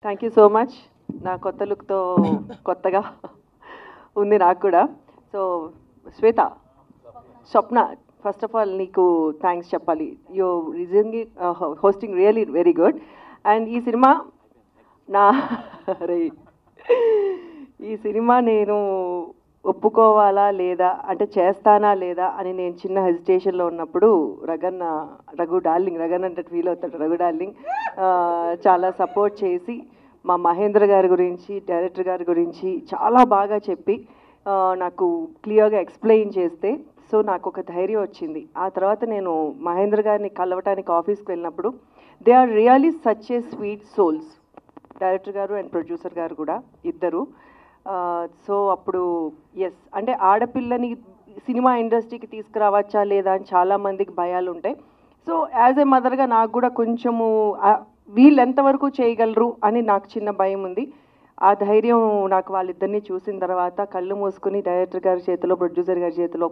Thank you so much. నా కొత్త లుక్తో కొత్తగా ఉంది నాకు కూడా. So Shweta, Swapna, first of all నీకు థ్యాంక్స్ చెప్పాలి. You recently hosting really very good. And ఈ సినిమా ఈ సినిమా నేను ఒప్పుకోవాలా లేదా అంటే చేస్తానా లేదా అని నేను చిన్న హెజిటేషన్లో ఉన్నప్పుడు రఘు డార్లింగ్ అంటే ఫీల్ అవుతాడు, రఘు డార్లింగ్ చాలా సపోర్ట్ చేసి మా మహేంద్ర గారి గురించి, డైరెక్టర్ గారి గురించి చాలా బాగా చెప్పి నాకు క్లియర్గా ఎక్స్ప్లెయిన్ చేస్తే సో నాకు ఒక ధైర్యం వచ్చింది. ఆ తర్వాత నేను మహేంద్ర గారిని కలవటానికి ఆఫీస్కి వెళ్ళినప్పుడు they are really such a sweet souls, director గారు అండ్ ప్రొడ్యూసర్ గారు కూడా ఇద్దరు. సో అప్పుడు ఎస్ అంటే ఆడపిల్లని సినిమా ఇండస్ట్రీకి తీసుకురావచ్చా లేదా అని చాలామందికి భయాలు ఉంటాయి. సో యాజ్ ఏ మదర్గా నాకు కూడా కొంచెము వీళ్ళు ఎంతవరకు చేయగలరు అని నాకు చిన్న భయం ఉంది. ఆ ధైర్యం నాకు వాళ్ళిద్దరినీ చూసిన తర్వాత కళ్ళు మూసుకుని డైరెక్టర్ గారి చేతిలో, ప్రొడ్యూసర్ గారి చేతిలో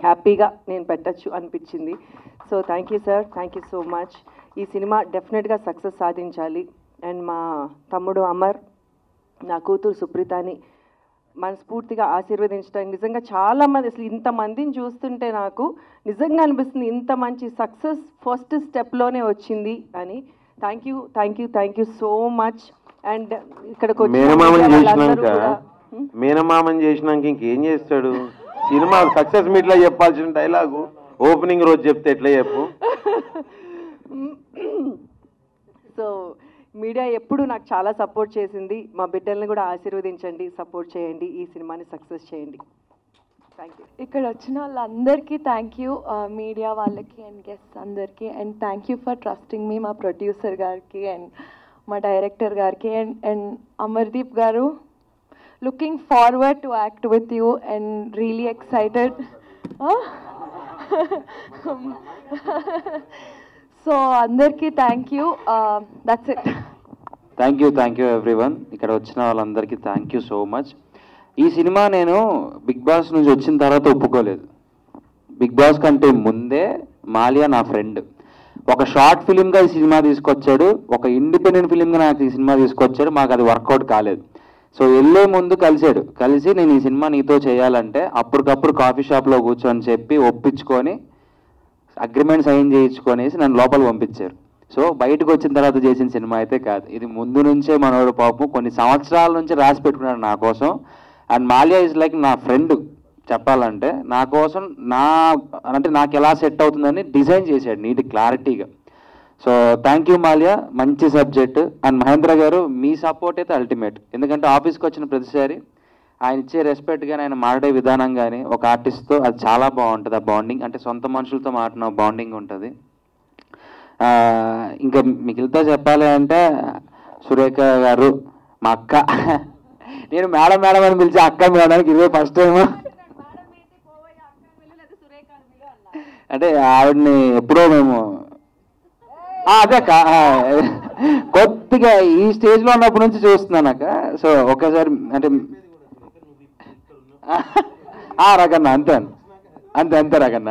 హ్యాపీగా నేను పెట్టచ్చు అనిపించింది. So thank you sir, thank you so much. ఈ సినిమా డెఫినెట్గా సక్సెస్ సాధించాలి. అండ్ మా తమ్ముడు అమర్, నా కూతురు సుప్రీతని మనస్ఫూర్తిగా ఆశీర్వదించడానికి నిజంగా చాలామంది, అసలు ఇంతమందిని చూస్తుంటే నాకు నిజంగా అనిపిస్తుంది ఇంత మంచి సక్సెస్ ఫస్ట్ స్టెప్లోనే వచ్చింది అని. Thank you so much. And ఇక్కడికి మేనమామని చేసినాక ఇంకేం చేస్తాడు? సినిమా సక్సెస్ మీట్లో చెప్పాల్సిన డైలాగు ఓపెనింగ్ రోజు చెప్తే ఎట్లా చెప్పు? సో మీడియా ఎప్పుడు నాకు చాలా సపోర్ట్ చేసింది. మా బిడ్డల్ని కూడా ఆశీర్వదించండి, సపోర్ట్ చేయండి, ఈ సినిమాని సక్సెస్ చేయండి. Thank you. ఇక్కడ వచ్చిన వాళ్ళందరికీ థ్యాంక్ యూ, మీడియా వాళ్ళకి అండ్ గెస్ట్స్ అందరికీ. And thank you for trusting me, మా ప్రొడ్యూసర్ గారికి అండ్ మా డైరెక్టర్ గారికి. And Amardeep garu, looking forward to act with you and really excited. So అందరికీ thank you. That's it. Thank you everyone. ఇక్కడ వచ్చిన వాళ్ళందరికీ థ్యాంక్ యూ సో మచ్. ఈ cinema నేను బిగ్ బాస్ నుంచి వచ్చిన తర్వాత ఒప్పుకోలేదు. బిగ్ బాస్ కంటే ముందే మాలియా నా ఫ్రెండ్, ఒక షార్ట్ ఫిలింగా ఈ సినిమా తీసుకొచ్చాడు, ఒక ఇండిపెండెంట్ ఫిలింగా నాకు ఈ సినిమా తీసుకొచ్చాడు. మాకు అది వర్కౌట్ కాలేదు. సో వెళ్ళే ముందు కలిసి నేను ఈ సినిమా నీతో చేయాలంటే అప్పటికప్పుడు కాఫీ షాప్లో కూర్చొని చెప్పి ఒప్పించుకొని అగ్రిమెంట్ సైన్ చేయించుకొనేసి నన్ను లోపల పంపించారు. సో బయటకు వచ్చిన తర్వాత చేసిన సినిమా అయితే కాదు, ఇది ముందు నుంచే మనోడు పాపం కొన్ని సంవత్సరాల నుంచి రాసి పెట్టుకున్నాడు నా కోసం. అండ్ మాలియా ఇస్ లైక్ నా ఫ్రెండ్ చెప్పాలంటే. నా కోసం అంటే నాకు ఎలా సెట్ అవుతుందని డిజైన్ చేశాడు నీట్ క్లారిటీగా. సో థ్యాంక్ యూ మాలియా, మంచి సబ్జెక్ట్. అండ్ మహేంద్ర గారు మీ సపోర్ట్ అయితే అల్టిమేట్. ఎందుకంటే ఆఫీస్కి వచ్చిన ప్రతిసారి ఆయన ఇచ్చే రెస్పెక్ట్ కానీ ఆయన మాట్లాడే విధానం కానీ ఒక ఆర్టిస్ట్తో అది చాలా బాగుంటుంది. ఆ బాండింగ్ అంటే సొంత మనుషులతో మాట్లాడిన బాండింగ్ ఉంటుంది. ఇంకా మిగిలితో చెప్పాలి అంటే సురేఖ గారు మా అక్క, నేను మేడం అని పిలిచి అక్క మేడానికి ఇదే ఫస్ట్ టైం. అంటే ఆవిడని ఎప్పుడో మేము అదే కొద్దిగా ఈ స్టేజ్లో ఉన్నప్పటి నుంచి చూస్తున్నాను అక్క. సో ఒకేసారి అంటే రకన్న అంతే రకన్న.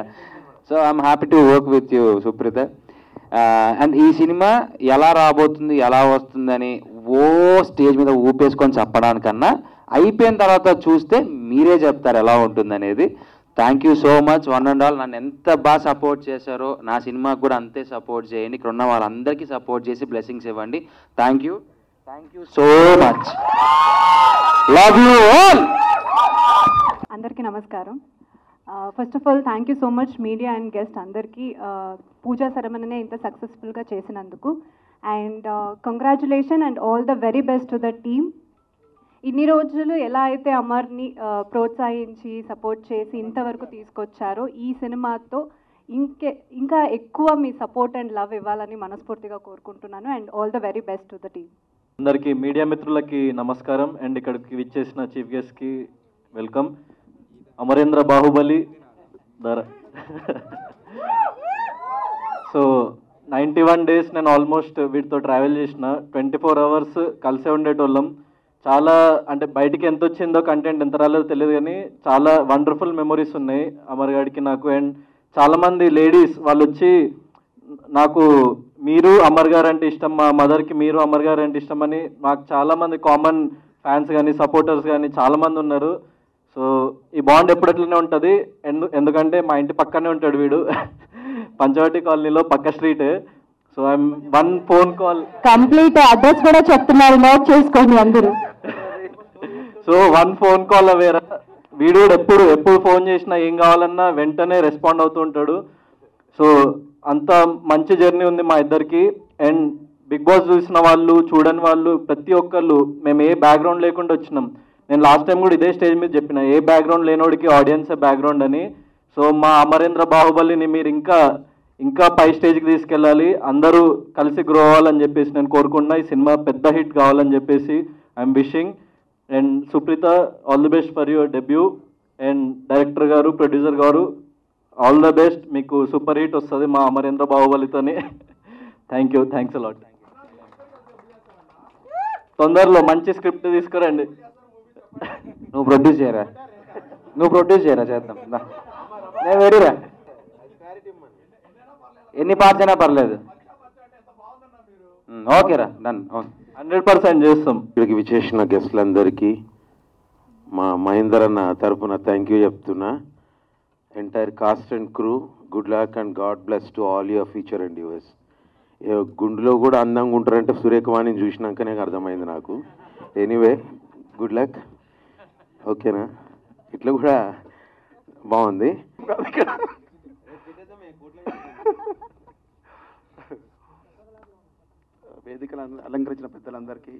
So I'm happy to work with you Supritha. And ఈ సినిమా ఎలా రాబోతుంది, ఎలా వస్తుందని స్టేజ్ మీద ఊపేసుకొని చెప్పడానికన్నా అయిపోయిన తర్వాత చూస్తే మీరే చెప్తారు ఎలా ఉంటుంది అనేది. Thank you so much one and all. నన్ను ఎంత బాగా సపోర్ట్ చేశారో నా సినిమాకి కూడా అంతే సపోర్ట్ చేయండి. ఇక్కడ ఉన్న వాళ్ళందరికీ సపోర్ట్ చేసి బ్లెస్సింగ్స్ ఇవ్వండి. Thank you so much. Love you all. అందరికీ నమస్కారం. First of all thank you so much media and guest అందరికీ పూజా సెరమనీని ఇంత సక్సెస్ఫుల్గా చేసినందుకు. And congratulation and all the very best to the team. ఇన్ని రోజులు ఎలా అయితే అమర్ని ప్రోత్సహించి సపోర్ట్ చేసి ఇంతవరకు తీసుకొచ్చారో ఈ సినిమాతో ఇంకా ఎక్కువ మీ సపోర్ట్ అండ్ లవ్ ఇవ్వాలని మనస్ఫూర్తిగా కోరుకుంటున్నాను. And all the very best to the team. అందరికీ మీడియా మిత్రులకి నమస్కారం. అండ్ ఇక్కడికి విచ్చేసిన చీఫ్ గెస్ట్కి welcome. Amarendra Baahubali so 91 days నేను ఆల్మోస్ట్ వీటితో ట్రావెల్ చేసిన. 24 hours కలిసే ఉండేటోళ్ళం. చాలా అంటే బయటికి ఎంత వచ్చిందో కంటెంట్ ఎంత రాలేదో తెలియదు కానీ చాలా వండర్ఫుల్ మెమొరీస్ ఉన్నాయి అమర్ గారికి నాకు. అండ్ చాలామంది లేడీస్ వాళ్ళు వచ్చి నాకు మీరు అమర్ గారు అంటే ఇష్టం, మా మదర్కి మీరు అమర్ గారు అంటే ఇష్టం అని మాకు చాలామంది కామన్ ఫ్యాన్స్ కానీ సపోర్టర్స్ కానీ చాలామంది ఉన్నారు. సో ఈ బాండ్ ఎప్పుడట్లనే ఉంటుంది. ఎందుకంటే మా ఇంటి పక్కనే ఉంటాడు వీడు, పంచవటి కాలనీలో పక్క street. So I'm one phone call, complete address కూడా చెప్తున్నారు, నోట్ చేసుకోండి అందరూ. సో వన్ ఫోన్ కాల్ అవేరా. వీడు కూడా ఎప్పుడు ఫోన్ చేసినా ఏం కావాలన్నా వెంటనే రెస్పాండ్ అవుతూ ఉంటాడు. సో అంత మంచి జర్నీ ఉంది మా ఇద్దరికి. అండ్ బిగ్ బాస్ చూసిన వాళ్ళు చూడని వాళ్ళు ప్రతి ఒక్కళ్ళు మేము ఏ బ్యాక్గ్రౌండ్ లేకుండా వచ్చినాం. నేను లాస్ట్ టైం కూడా ఇదే స్టేజ్ మీద చెప్పిన, ఏ బ్యాక్గ్రౌండ్ లేనోడికి ఆడియన్సే బ్యాక్గ్రౌండ్ అని. సో మా అమరేంద్ర బాహుబలిని మీరు ఇంకా పై స్టేజ్కి తీసుకెళ్ళాలి, అందరూ కలిసి గ్రో అవ్వాలని చెప్పేసి నేను కోరుకుంటున్నా. ఈ సినిమా పెద్ద హిట్ కావాలని చెప్పేసి I'm wishing. And Supritha, all the best for your debut. And director గారు, ప్రొడ్యూసర్ గారు, ఆల్ ద బెస్ట్. మీకు సూపర్ హిట్ వస్తుంది మా అమరేంద్ర బాహుబలితోని. Thank you, thanks a lot. తొందరలో మంచి స్క్రిప్ట్ తీసుకురండి. నువ్వు ప్రొడ్యూస్ చేయరా చేద్దాం. నేను వెరీరా, ఎన్ని పార్ట్స్ అయినా పర్లేదు. ఓకేరా, డన్. ఓకే, 100% చేస్తాం. ఇక్కడికి విచ్చేసిన గెస్ట్లందరికీ మా మహేందర్ అన్న తరఫున థ్యాంక్ యూ చెప్తున్నా. Entire cost and crew, good luck and God bless to all your future and US. గుండెలో కూడా అందంగా ఉంటారంటే సురేఖవాణిని చూసినాకనే అర్థమైంది నాకు. Anyway, good luck. ఓకేనా, ఇట్లా కూడా బాగుంది. వేదికలు అలంకరించిన పెద్దలందరికీ,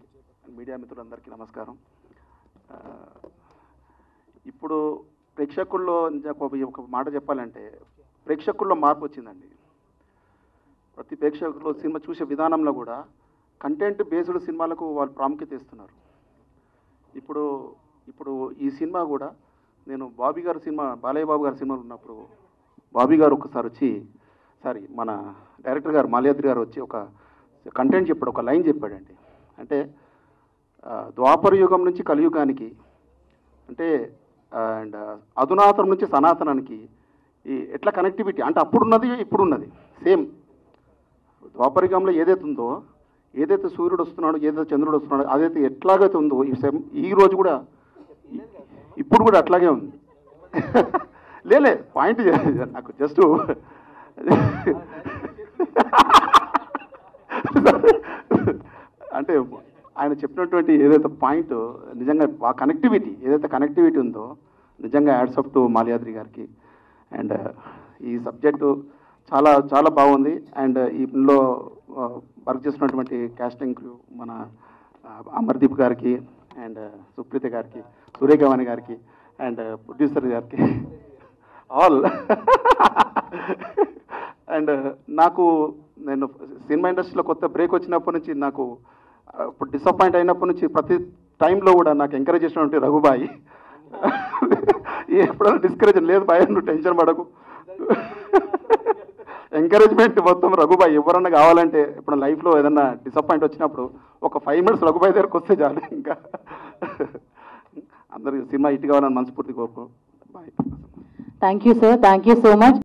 మీడియా మిత్రులందరికీ నమస్కారం. ఇప్పుడు ప్రేక్షకుల్లో ఒక మాట చెప్పాలంటే, ప్రేక్షకుల్లో మార్పు వచ్చిందండి. ప్రతి ప్రేక్షకులు సినిమా చూసే విధానంలో కూడా కంటెంట్ బేస్డ్ సినిమాలకు వాళ్ళు ప్రాముఖ్యత ఇస్తున్నారు. ఇప్పుడు ఈ సినిమా కూడా నేను బాబీ గారి సినిమా, బాలయ్య బాబు గారి సినిమాలు ఉన్నప్పుడు బాబీ గారు ఒకసారి మన డైరెక్టర్ గారు మాల్యాద్రి గారు వచ్చి ఒక కంటెంట్ చెప్పాడు, ఒక లైన్ చెప్పాడండి. అంటే ద్వాపర యుగం నుంచి కలియుగానికి, అంటే అండ్ అధునాతనం నుంచి సనాతనానికి ఈ ఎట్లా కనెక్టివిటీ అంటే అప్పుడున్నది ఇప్పుడున్నది సేమ్. ద్వాపర యుగంలో ఏదైతే ఉందో, ఏదైతే సూర్యుడు వస్తున్నాడు, ఏదైతే చంద్రుడు వస్తున్నాడు, అదైతే ఎట్లాగైతే ఉందో ఈ రోజు కూడా ఇప్పుడు కూడా అట్లాగే ఉంది. లేలే పాయింట్ నాకు జస్ట్ అంటే ఆయన చెప్పినటువంటి ఏదైతే పాయింట్ నిజంగా ఆ కనెక్టివిటీ, ఏదైతే కనెక్టివిటీ ఉందో నిజంగా యాడ్స్ అప్ టు మాల్యాద్రి గారికి. అండ్ ఈ సబ్జెక్టు చాలా చాలా బాగుంది. అండ్ ఇందులో వర్క్ చేసినటువంటి కాస్టింగ్ క్రూ మన అమర్దీప్ గారికి అండ్ సుప్రీత గారికి, సూర్యగవాణి గారికి అండ్ ప్రొడ్యూసర్ గారికి ఆల్. అండ్ నేను సినిమా ఇండస్ట్రీలో కొత్త బ్రేక్ వచ్చినప్పటి నుంచి నాకు ఇప్పుడు డిసప్పాయింట్ అయినప్పటి నుంచి ప్రతి టైంలో కూడా నాకు ఎంకరేజ్ చేసినటువంటి రఘుబాయి. ఎప్పుడైనా డిస్కరేజ్ లేదు బాయ్, నువ్వు టెన్షన్ పడకు, ఎంకరేజ్మెంట్ మొత్తం రఘుబాయి. ఎవరన్నా కావాలంటే ఇప్పుడు లైఫ్లో ఏదన్నా డిసప్పాయింట్ వచ్చినప్పుడు ఒక 5 minutes రఘుబాయి దగ్గరకు వస్తే చాలు. ఇంకా అందరికి సినిమా హిట్ కావాలని మనస్ఫూర్తి కోరుకో. Bye. Thank you sir, thank you so much.